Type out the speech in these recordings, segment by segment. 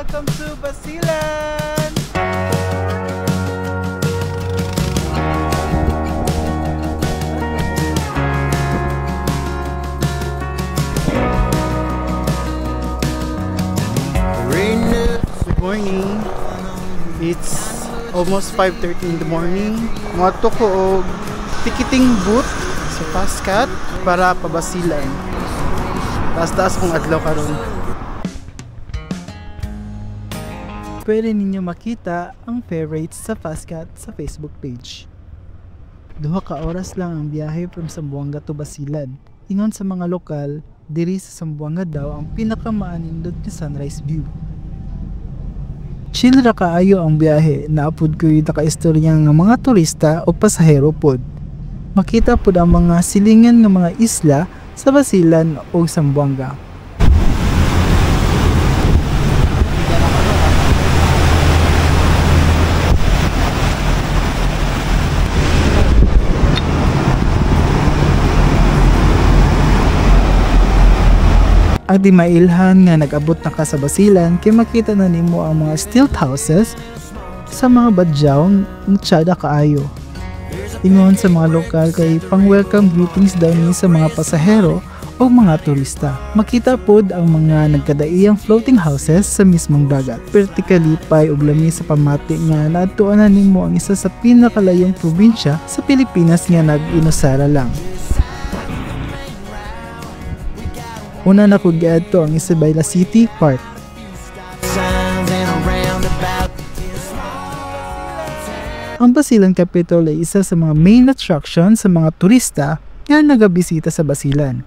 Welcome to Basilan! Good morning. It's almost 5:30 in the morning. Mato ko og ticketing booth sa Pascat para pabasilan. Taas-taas kong adlaw karon. Pwede ninyo makita ang fare rates sa Pascat sa Facebook page. 2 ka oras lang ang biyahe from Zamboanga to Basilan. Ingon sa mga lokal, diri sa Zamboanga daw ang pinakamaanindot ni sunrise view. Chill ra kaayo ang biyahe, naapod ko yung nakaistorya ng mga turista o pasahero pod. Makita pod ang mga silingan ng mga isla sa Basilan o Zamboanga. Ang di mailhan nga nag-abot na ka sa Basilan kay makita na nimo ang mga stilt houses sa mga badyaw ng tsada kaayo. Ingon sa mga lokal kay pang-welcome greetings daw ni sa mga pasahero o mga turista. Makita pod ang mga nagkadaiyang floating houses sa mismong dagat. Vertically pay og lami sa pamati nga naadtuan nimo ang isa sa pinakalayong probinsya sa Pilipinas nga nag-inusara lang. Una na ko giadto ang Isabela City Park. Ang Basilan Capitol ay isa sa mga main attraction sa mga turista nga nagabisita sa Basilan.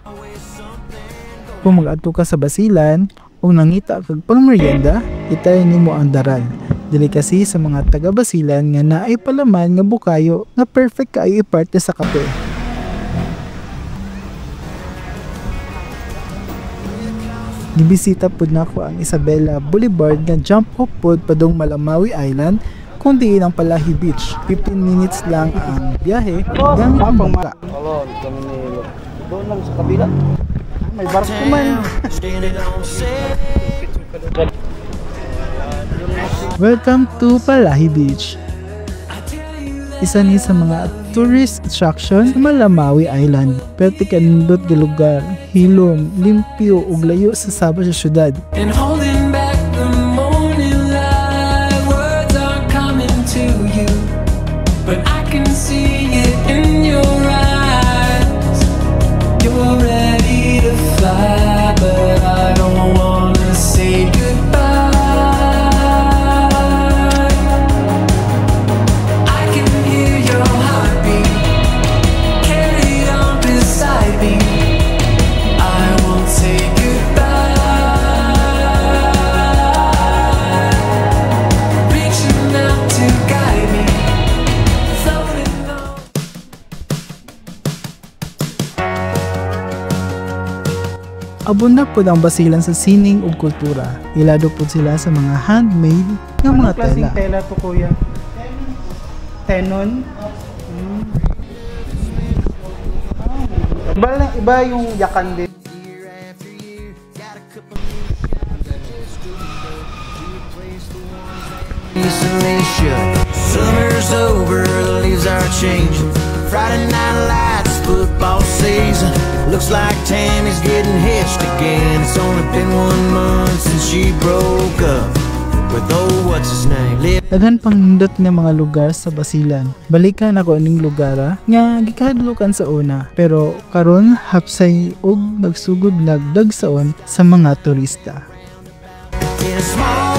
Kung mag-adto ka sa Basilan o nangita kag pangmeryenda, itayon nimo ang daral. Dili kasi sa mga taga Basilan nga naay palaman nga bukayo nga perfect kaayo iparte sa kape. Gibisita pod nako ang Isabela Boulevard nga jump off pod padung Malamawi Island kundi ang Palahi Beach. 15 minutes lang ang biyahe hanggang ang bangka. Doon lang sa kabila. May barko man. Welcome to Palahi Beach. Isa ni sa mga tourist attraction sa Malamawi Island. Perti kanindot nga lugar, hilom, limpyo ug layo sa saba sa syudad. And holding back the morning light, words are coming to you, but I can see it in your eyes. You're ready to fly, but I don't wanna say goodbye. Abon na po ang Basilan sa sining ug kultura. Ilado po sila sa mga handmade nga mga tela. Anong klaseng tela to, kuya? Tenon? Iba yung yakan din. Summer's over, the leaves are changing. Friday night lights, football season. Looks like Tammy's getting hitched again. It's only been 1 month since she broke up with what's his name. Daghan pang hindot nga mga lugar sa Basilan. Balikan ako ning lugar nga gikahadlukan sa una, pero karon hapsay og nagsugod nagdagsaon sa mga turista. In a small